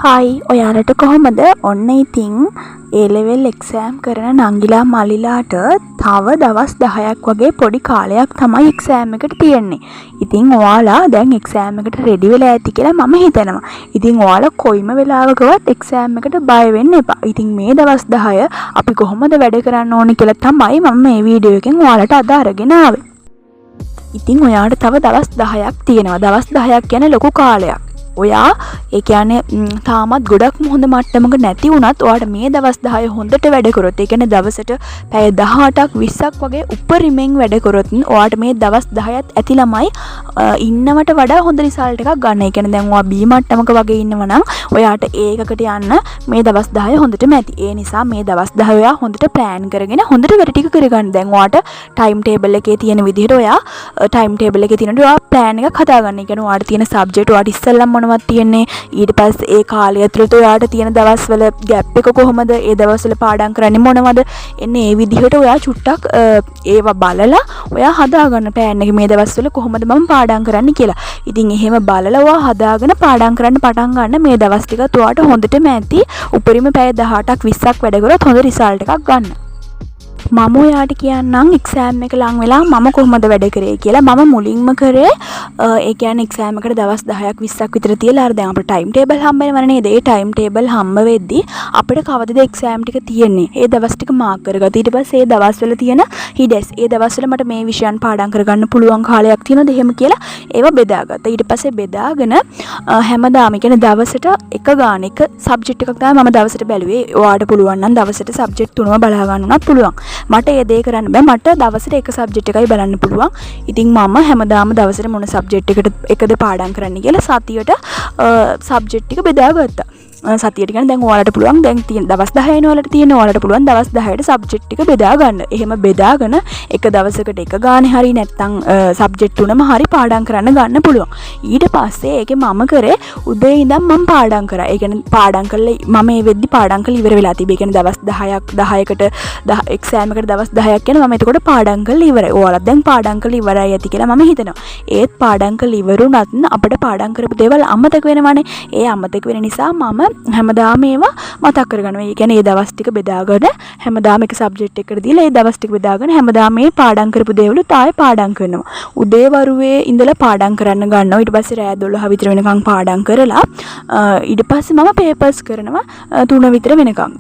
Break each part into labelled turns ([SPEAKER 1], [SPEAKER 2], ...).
[SPEAKER 1] හයි ඔයාලට කොහොමද? ඔන්න ඉතින් A level exam කරන නංගිලා මල්ලිලාට තව දවස් 10ක් වගේ පොඩි කාලයක් තමයි exam එකට තියෙන්නේ. ඉතින් ඔයාලා දැන් exam එකට ready වෙලා ඇති කියලා මම හිතනවා. ඉතින් ඔයාලා කොයිම වෙලාවකවත් exam එකට බය වෙන්න එපා. ඉතින් මේ දවස් 10 අපි කොහොමද වැඩ කරන්න ඕනේ කියලා තමයි මම මේ වීඩියෝ එකෙන් ඔයාලට අද අරගෙන ආවේ. ඉතින් ඔයාට තව දවස් 10ක් තියෙනවා. දවස් 10ක් කියන්නේ ලොකු කාලයක්. ඔයා ඒ කියන්නේ තාමත් ගොඩක් හොඳ මට්ටමක නැති වුණත් ඔයාට මේ දවස් 10 හොඳට වැඩ කරොත් ඒ කියන්නේ දවසට පැය 18ක් 20ක් වගේ උපරිමෙන් වැඩ කරොත් ඔයාට මේ දවස් 10ත් ඇති ළමයි ඉන්නවට වඩා හොඳ රිසල්ට් එකක් ගන්න. ඒ කියන්නේ දැන් ඔයා B මට්ටමක වගේ ඉන්නවා නම් ඔයාට ඒකකට යන්න මේ දවස් 10 හොඳටම ඇති. ඒ නිසා මේ දවස් 10 ඔයා හොඳට ප්ලෑන් කරගෙන හොඳට වැඩ ටික කරගන්න. දැන් ඔයාට ටයිම් ටේබල් එකේ තියෙන විදිහට ඔයා ටයිම් ටේබල් එකේ තියෙන ඔයා ප්ලෑන් එකක් හදාගන්න. ඒ කියන්නේ ඔයාට තියෙන සබ්ජෙක්ට් ඔයාට ඉස්සෙල්ලම මොනවද තියෙන්නේ, ඊට පස්සේ ඒ කාලය ඇතුළත ඔයාට තියෙන දවස්වල ગેප් එක කොහොමද, ඒ දවස්වල පාඩම් කරන්නේ මොනවද, එන්නේ ඒ විදිහට ඔයා චුට්ටක් ඒවා බලලා ඔයා හදාගන්න ප්ලෑන් එක මේ දවස්වල කොහොමද මම පාඩම් කරන්න කියලා. ඉතින් එහෙම බලලා ඔයා හදාගෙන පාඩම් කරන්න පටන් ගන්න. මේ දවස් ටිකත් ඔයාට හොඳටම ඇති. උපරිම පැය 18ක් 20ක් වැඩ කරොත් හොඳ රිසල්ට් එකක් ගන්න. මම ඔයාට කියන්නම් එක්සෑම් එක ලඟ වෙලා මම කොහොමද වැඩ කරේ කියලා. මම මුලින්ම කරේ ඒ කියන්නේ එක්සෑම් එකට දවස් 10ක් 20ක් විතර තියලා අර දැන් අපේ ටයිම් ටේබල් හම්බ වෙනවනේ නේද? ඒ ටයිම් ටේබල් හම්බ වෙද්දි අපිට කවදද එක්සෑම් ටික තියෙන්නේ? ඒ දවස් ටික මාක් කරගත්තා. ඊට පස්සේ ඒ දවස්වල තියෙන හිඩස්, ඒ දවස්වල මට මේ විෂයන් පාඩම් කරගන්න පුළුවන් කාලයක් තියෙනවද එහෙම කියලා ඒවා බෙදාගත්තා. ඊට පස්සේ බෙදාගෙන හැමදාම කියන්නේ දවසට එක ගාන එක සබ්ජෙක්ට් එකක් තමයි මම දවසට බැලුවේ. ඔයාට පුළුවන් නම් දවසට සබ්ජෙක්ට් තුනම බලා ගන්න උනත් පුළුවන්. මට ඒ දේ කරන්න බෑ. මට දවසට එක සබ්ජෙක්ට් එකයි බලන්න පුළුවන්. ඉතින් මම හැමදාම දවසට මොන සබ්ජෙක්ට් එකද පාඩම් කරන්න කියලා සතියට සබ්ජෙක්ට් එක බෙදාගත්තා. සතියට කියන්නේ දැන් ඔයාලට පුළුවන් දැන් තියෙන දවස් 10 නේ ඔයාලට තියෙන. ඔයාලට පුළුවන් දවස් 10ට සබ්ජෙක්ට් එක බෙදා ගන්න. එහෙම බෙදාගෙන එක දවසකට එක ගානේ හරි නැත්නම් සබ්ජෙක්ට් තුනම හරි පාඩම් කරන්න ගන්න පුළුවන්. ඊට පස්සේ ඒකේ මම කරේ උදේ ඉඳන් මම පාඩම් කරා. ඒ කියන්නේ පාඩම් කළා මම මේ වෙද්දි පාඩම් කළා ඉවර වෙලා තිබේ. ඒ කියන්නේ දවස් 10කට එක්සෑම් එකට දවස් 10ක් කියන මම එතකොට පාඩම් කළා ඉවරයි. ඔයාලත් දැන් පාඩම් කළා ඉවරයි ඇති කියලා මම හිතනවා. ඒත් පාඩම් කළා ඉවරුණත් අපිට පාඩම් කරපු දේවල් අමතක වෙනවනේ. ඒ අමතක වෙන නිසා මම හැමදාම ඒවා මතක් කරගන්නවා. ඒ කියන්නේ ඒ දවස් ටික බෙදාගෙන හැමදාම එක සබ්ජෙක්ට් එකකට දීලා ඒ දවස් ටික බෙදාගෙන හැමදාම මේ පාඩම් කරපු දේවල් තායි පාඩම් කරනවා. උදේ වරුවේ ඉඳලා පාඩම් කරන්න ගන්නවා. ඊට පස්සේ රෑ 12 විතර වෙනකන් පාඩම් කරලා ඊට පස්සේ මම පේපර්ස් කරනවා 3 විතර වෙනකන්.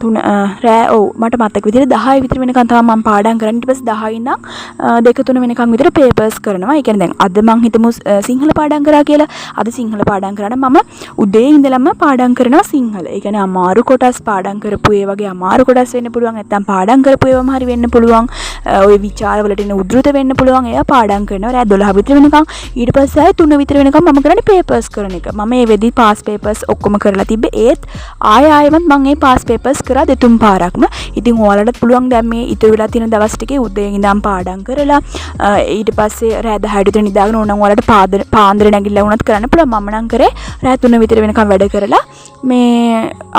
[SPEAKER 1] රෑ මට මතක විදිහට 10 විතර වෙනකන් තමයි මම පාඩම් කරන්නේ. ඊට පස්සේ 10 ඉඳන් 2-3 වෙනකන් විතර පේපර්ස් කරනවා. ඒ කියන්නේ දැන් අද මං හිතමු සිංහල පාඩම් කරා කියලා. අද සිංහල පාඩම් කරාට මම උදේ ඉඳලම පාඩම් කරනවා සිංහල. ඒ කියන්නේ අමාරු කොටස් පාඩම් කරපු ඒ වගේ අමාරු කොටස් වෙන්න පුළුවන්. නැත්නම් පාඩම් කරපු ඒවාම හරි වෙන්න පුළුවන්. ඔය විචාර වලට එන උද්දෘත වෙන්න පුළුවන්. ඒවා පාඩම් කරනවා රෑ 12 විතර වෙනකන්. ඊට පස්සේ ආයෙ 3 විතර වෙනකන් මම කරන්නේ පේපර්ස් කරන එක. මම මේ වෙද්දි පාස් පේපර්ස් ඔක්කොම කරලා තිබ්බේ. ඒත් ආයෙත් මම මේ පාස් පේපර්ස් කරා දෙතුන් පාරක්ම. ඉතින් ඔයාලට පුළුවන් දැන් මේ ඉතුරු වෙලා තියෙන දවස් ටිකේ උදේ ඉඳන් පාඩම් කරලා ඊට පස්සේ රෑ 10 විතර නිදාගෙන ඕනම් ඔයාලට පාන්දර නැගිටලා වුණත් කරන්න පුළුවන්. මම නම් කරේ රෑ 3 විතර වෙනකන් වැඩ කරලා මේ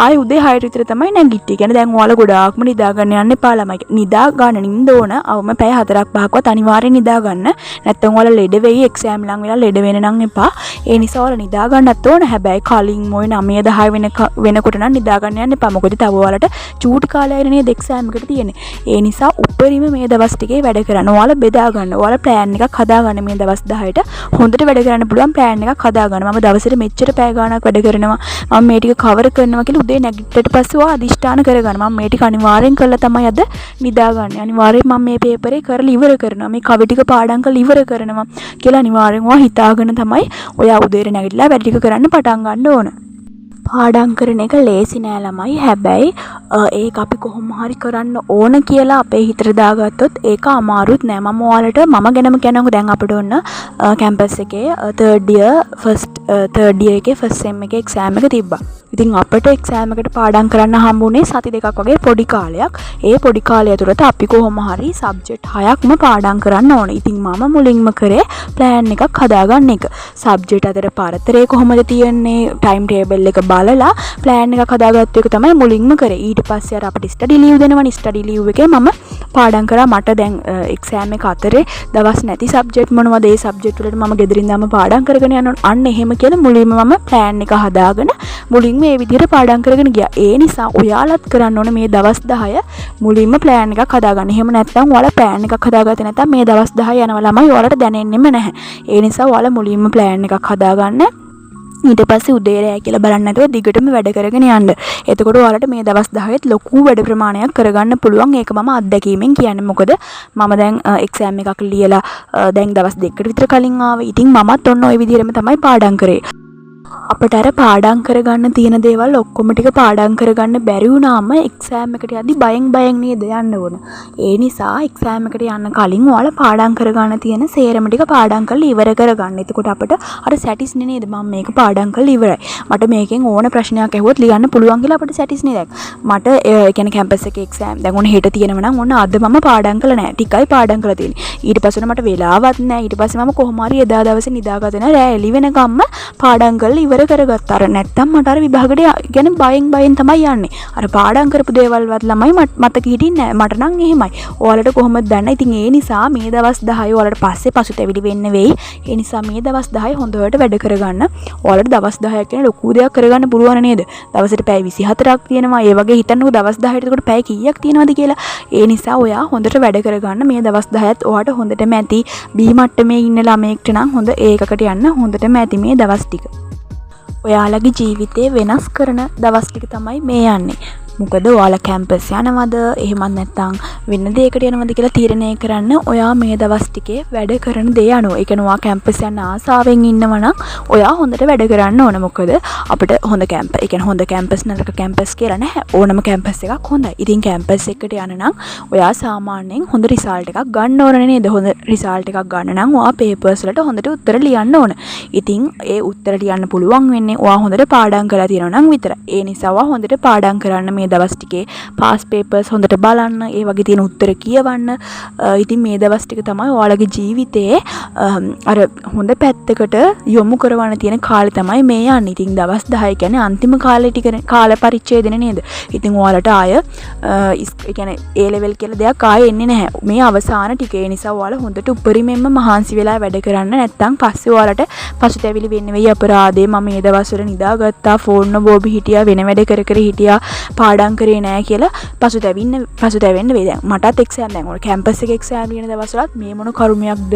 [SPEAKER 1] ආයෙ උදේ 6 විතර තමයි නැගිටියේ. කියන්නේ දැන් ඔයාලා ගොඩාක්ම නිදා ගන්න යන්න එපා ළමයි. නිදා ගන්න නින්ද ඕන. අවම පැය 4ක් 5ක්වත් අනිවාර්යෙන් නිදා ගන්න. නැත්නම් ඔයාලා ලෙඩ වෙයි එක්සෑම් ලඟ වෙලා ලෙඩ වෙන්න නම් එපා. ඒ නිසා ඔයාලා නිදා ගන්නත් ඕන. හැබැයි කලින් මොයි 9 10 වෙනකොට නම් නිදා ගන්න යන්න එපා. මොකද තව ඔයාලට චූටි කාලයයි නේද එක්සෑම් එකට තියෙන්නේ. ඒ නිසා උපරිම මේ දවස් ටිකේ වැඩ කරන්න. ඔයාලා බෙදා ගන්න. ඔයාලා ප්ලෑන් එකක් හදාගන්න මේ දවස් 10ට. හොඳට වැඩ කරන්න පුළුවන් ප්ලෑන් එකක් හදාගන්න. මම දවසට මෙච්චර පැය ගාණක් වැඩ කරනවා. මම මේ ටික කවර් කරනවා කියලා උදේ නැගිට්ටට පස්සේ ඔයා අදිෂ්ඨාන කරගන්න. මම මේ ටික අනිවාර්යෙන් කරලා තමයි අද නිදාගන්නේ. අනිවාර්යෙන් මම මේ පේපරේ කරලා ඉවර කරනවා. මේ කවි ටික පාඩම් කරලා ඉවර කරනවා කියලා අනිවාර්යෙන් ඔයා හිතාගෙන තමයි ඔයා උදේට නැගිටලා වැඩ ටික කරන්න පටන් ගන්න ඕන. පාඩම් කරන එක ලේසි නෑ ළමයි. හැබැයි ඒක අපි කොහොම හරි කරන්න ඕන කියලා අපේ හිතට දාගත්තොත් ඒක අමාරුත් නෑ. මම ඔයාලට මම ගැනම කියනකො දැන් අපිට ඔන්න කැම්පස් එකේ third year එකේ first sem එකේ exam එක තිබ්බා. ඉතින් අපිට එක්සෑම් එකට පාඩම් කරන්න හම්බුනේ සති දෙකක් වගේ පොඩි කාලයක්. ඒ පොඩි කාලය ඇතුළත අපි කොහොම හරි සබ්ජෙක්ට් 6ක්ම පාඩම් කරන්න ඕනේ. ඉතින් මම මුලින්ම කරේ ප්ලෑන් එකක් හදාගන්න එක. සබ්ජෙක්ට් අතර පරතරය කොහොමද තියෙන්නේ, ටයිම් ටේබල් එක බලලා ප්ලෑන් එකක් හදාගත්ත එක තමයි මුලින්ම කරේ. ඊට පස්සේ අර අපිට ස්ටඩි ලීව් දෙනවනේ. ස්ටඩි ලීව් එකේ මම පාඩම් කරා. මට දැන් එක්සෑම් එක අතරේ දවස් නැති සබ්ජෙක්ට් මොනවද ඒ සබ්ජෙක්ට් වලට මම ගෙදරින් දාම පාඩම් කරගෙන යනවා. අන්න එහෙම කියලා මුලින්ම මම ප්ලෑන් එක හදාගෙන මුලින්ම ඒ විදිහට පාඩම් කරගෙන ගියා. ඒ නිසා ඔයාලත් කරන්න ඕනේ මේ දවස් 10 මුලින්ම ප්ලෑන් එකක් හදාගන්න. එහෙම නැත්නම් ඔයාලා ප්ලෑන් එකක් හදාගත්තේ නැත්නම් මේ දවස් 10 යනවා ළමයි ඔයාලට දැනෙන්නෙම නැහැ. ඒ නිසා ඔයාලා මුලින්ම ප්ලෑන් එකක් හදාගන්න. ඊට පස්සේ උදේ රෑ කියලා බලන්න නැතුව දිගටම වැඩ කරගෙන යන්න. එතකොට ඔයාලට මේ දවස් 10ත් ලොකු වැඩ ප්‍රමාණයක් කරගන්න පුළුවන්. ඒක මම අත්දැකීමෙන් කියන්නේ. මොකද මම දැන් එක්සෑම් එකක් ලියලා දැන් දවස් 2කට විතර කලින් ආවා. ඉතින් මමත් ඔන්න ওই විදිහටම තමයි පාඩම් කරේ. අපට අර පාඩම් කරගන්න තියෙන දේවල් ඔක්කොම ටික පාඩම් කරගන්න බැරි වුණාම එක්සෑම් එකට යද්දි බයෙන් නේද යන්න ඕන. ඒ නිසා එක්සෑම් එකට යන්න කලින් ඔයාලා පාඩම් කරගන්න තියෙන සේරම ටික පාඩම් කරලා ඉවර කරගන්න. එතකොට අපිට අර සැටිස්නේ නේද මම මේක පාඩම් කරලා ඉවරයි. මට මේකෙන් ඕන ප්‍රශ්නයක් ඇහුවොත් ලියන්න පුළුවන් කියලා අපිට සැටිස්නේ දැන්. මට ඒ කියන්නේ කැම්පස් එකේ එක්සෑම් දැන් ඕන හෙට තියෙනවා නම් ඕන අද මම පාඩම් කළා නෑ. ටිකයි පාඩම් කරලා තියෙන්නේ. ඊට පස්සේ මට වෙලාවක් නෑ. ඊට පස්සේ මම කොහොම හරි එදා දවසේ නිදාගත්තේ නෑ. රෑ එළි වෙනකම්ම පාඩම් කරලා ඉවර කරගත්තා. අර නැත්තම් මට අර විභාගෙට يعني බයෙන් තමයි යන්නේ. අර පාඩම් කරපු දේවල් වත් ළමයි මතක හිටින්නේ නැහැ. මට නම් එහෙමයි. ඔයාලට කොහොමද දන්නේ? ඉතින් ඒ නිසා මේ දවස් 10 ඔයාලට පස්සේ පසුතැවිලි වෙන්න වෙයි. ඒ නිසා මේ දවස් 10 හොඳට වැඩ කරගන්න. ඔයාලට දවස් 10ක් කියන ලොකු දෙයක් කරගන්න පුළුවන් නේද? දවසට පැය 24ක් තියෙනවා. ඒ වගේ හිතන්නකෝ දවස් 10ට එතකොට පැය කීයක් තියෙනවද කියලා. ඒ නිසා ඔයා හොඳට වැඩ කරගන්න. මේ දවස් 10ත් ඔයාට හොඳටම ඇති. B මට්ටමේ ඉන්න ළමයෙක්ට නම් හොඳ ඒකකට යන්න හොඳටම ඇති මේ දවස් ටික. ඔයාලගේ ජීවිතේ වෙනස් කරන දවස් ටික තමයි මේ යන්නේ. මොකද ඔයාලා කැම්පස් යනවද එහෙමත් නැත්නම් වෙන දෙයකට යනවද කියලා තීරණය කරන්න ඔයා මේ දවස් ටිකේ වැඩ කරන දේ අනුව. ඒ කියන්නේ ඔයා කැම්පස් යන ආසාවෙන් ඉන්නවනම් ඔයා හොඳට වැඩ කරන්න ඕන. මොකද අපිට හොඳ කැම්පස්, ඒ කියන්නේ හොඳ කැම්පස් නරක කැම්පස් කියලා නැහැ. ඕනම කැම්පස් එකක් හොඳයි. ඉතින් කැම්පස් එකට යන නම් ඔයා සාමාන්‍යයෙන් හොඳ රිසල්ට් එකක් ගන්න ඕන නේද? හොඳ රිසල්ට් එකක් ගන්න නම් ඔයා පේපර්ස් වලට හොඳට උත්තර ලියන්න ඕන. ඉතින් ඒ උත්තර ලියන්න පුළුවන් වෙන්නේ ඔයා හොඳට පාඩම් කරලා තියෙනවා නම් විතරයි. ඒ නිසා ඔයා හොඳට පාඩම් කරන්න මේ දවස් ටිකේ පාස් පේපර්ස් හොඳට බලන්න, ඒ වගේ තියෙන උත්තර කියවන්න. ඉතින් මේ දවස් ටික තමයි ඔයාලගේ ජීවිතයේ අර හොඳ පැත්තකට යොමු කරවන්න තියෙන කාලේ තමයි මේ යන්නේ. ඉතින් දවස් 10 කියන්නේ අන්තිම කාලේ ටික කාල පරිච්ඡේදනේ නේද? ඉතින් ඔයාලට ආය ඒ කියන්නේ A level කියලා දෙයක් ආයේ එන්නේ නැහැ. මේ අවසාන ටික. ඒ නිසා ඔයාලා හොඳට උපරිමයෙන්ම මහන්සි වෙලා වැඩ කරන්න. නැත්නම් පස්සේ ඔයාලට පසුතැවිලි වෙන්න වෙයි. අපරාධේ මම මේ දවස්වල නිදාගත්තා, ෆෝන් නොබෝබි හිටියා, වෙන වැඩ කර හිටියා, පාඩම් කරේ නෑ කියලා පසුතැවෙන්න වෙයි. දැන් මටත් එක්සෑම් දැන් ඔය කැම්පස් එකේ එක්සෑම් ලියන දවස්වලත් මේ මොන කර්මයක්ද,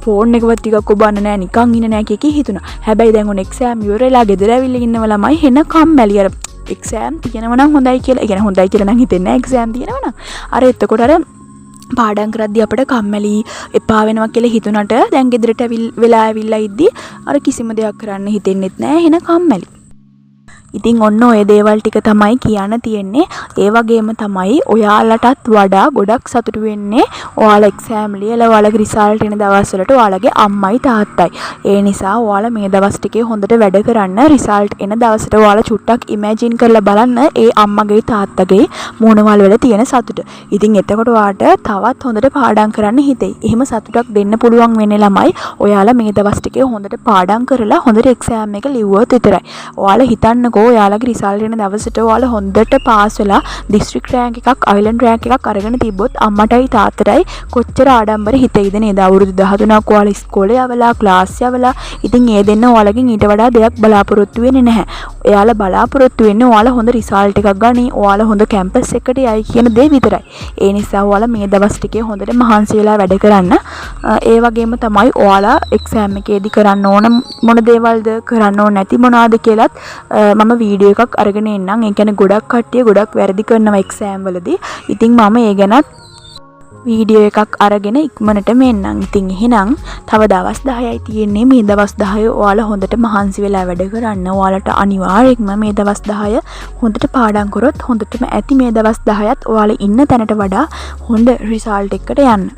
[SPEAKER 1] ෆෝන් එකවත් ටිකක් ඔබන්න නෑ, නිකන් ඉන්න නෑ කිය හිතුණා. හැබැයි දැන් ඔන එක්සෑම් ඉවරලා ගෙදර ඇවිල්ලා ඉන්නව ළමයි හෙන කම්මැලි. අර එක්සෑම් තියෙනවා නම් හොඳයි කියලා. ඒ කියන්නේ හොඳයි කියලා නම් හිතෙන්නේ නෑ එක්සෑම් තියෙනවා නම්. අර එතකොට අර පාඩම් කරද්දී අපිට කම්මැලි එපා වෙනවා කියලා හිතුණට දැන් ගෙදරට ඇවිල්ලා ඉද්දි අර කිසිම දෙයක් කරන්න හිතෙන්නෙත් නෑ, හෙන කම්මැලි. ඉතින් ඔන්න ඔය දේවල් ටික තමයි කියන්න තියෙන්නේ. ඒ වගේම තමයි ඔයාලටත් වඩා ගොඩක් සතුටු වෙන්නේ ඔයාලා එක්සෑම් ලියලා ඔයාලගේ රිසල්ට් එන දවස්වලට ඔයාලගේ අම්මයි තාත්තයි. ඒ නිසා ඔයාලා මේ දවස් ටිකේ හොඳට වැඩ කරන්න. රිසල්ට් එන දවසට ඔයාලා චුට්ටක් ඉමේජින් කරලා බලන්න ඒ අම්මගේ තාත්තගේ මූණවල වල තියෙන සතුට. ඉතින් එතකොට ඔයාට තවත් හොඳට පාඩම් කරන්න හිතෙයි. එහෙම සතුටක් දෙන්න පුළුවන් වෙන්නේ ළමයි ඔයාලා මේ දවස් ටිකේ හොඳට පාඩම් කරලා හොඳට එක්සෑම් එක ලිව්වොත් විතරයි. ඔයාලා හිතන්නකෝ ඔයාලගේ රිසල්ට් එන දවසට ඔයාලා හොඳට පාස් වෙලා ඩිස්ට්‍රික්ට් රෑන්ක් එකක්, අයිලන්ඩ් රෑන්ක් එකක් අරගෙන තිබ්බොත් අම්මටයි තාත්තටයි කොච්චර ආඩම්බර හිතෙයිද නේද? අවුරුදු 13ක් ඔයාලා ඉස්කෝලේ යවලා, ක්ලාස් යවලා. ඉතින් ඒ දෙන්න ඔයාලගෙන් ඊට වඩා දෙයක් බලාපොරොත්තු වෙන්නේ නැහැ. ඔයාලා බලාපොරොත්තු වෙන්නේ ඔයාලා හොඳ රිසල්ට් එකක් ගනි, ඔයාලා හොඳ කැම්පස් එකකට යයි කියන දේ විතරයි. ඒ නිසා ඔයාලා මේ දවස් ටිකේ හොඳට මහන්සි වෙලා වැඩ කරන්න. ඒ වගේම තමයි ඔයාලා එක්සෑම් එකේදී කරන්න ඕන මොන දේවල්ද, කරන්න ඕන නැති මොනවාද කියලාත් මම වීඩියෝ එකක් අරගෙන එන්නම්. ඒ කියන්නේ ගොඩක් කට්ටිය ගොඩක් වැරදි කරනවා එක්සෑම් වලදී. ඉතින් මම ඒ ගැනත් වීඩියෝ එකක් අරගෙන ඉක්මනටම එන්නම්. ඉතින් එහෙනම් තව දවස් 10යි තියෙන්නේ. මේ දවස් 10 ඔයාලා හොඳට මහන්සි වෙලා වැඩ කරන්න. ඔයාලට අනිවාර්යයෙන්ම මේ දවස් 10 හොඳට පාඩම් කරොත් හොඳටම ඇති මේ දවස් 10ත් ඔයාලා ඉන්න තැනට වඩා හොඳ රිසල්ට් එකකට යන්න.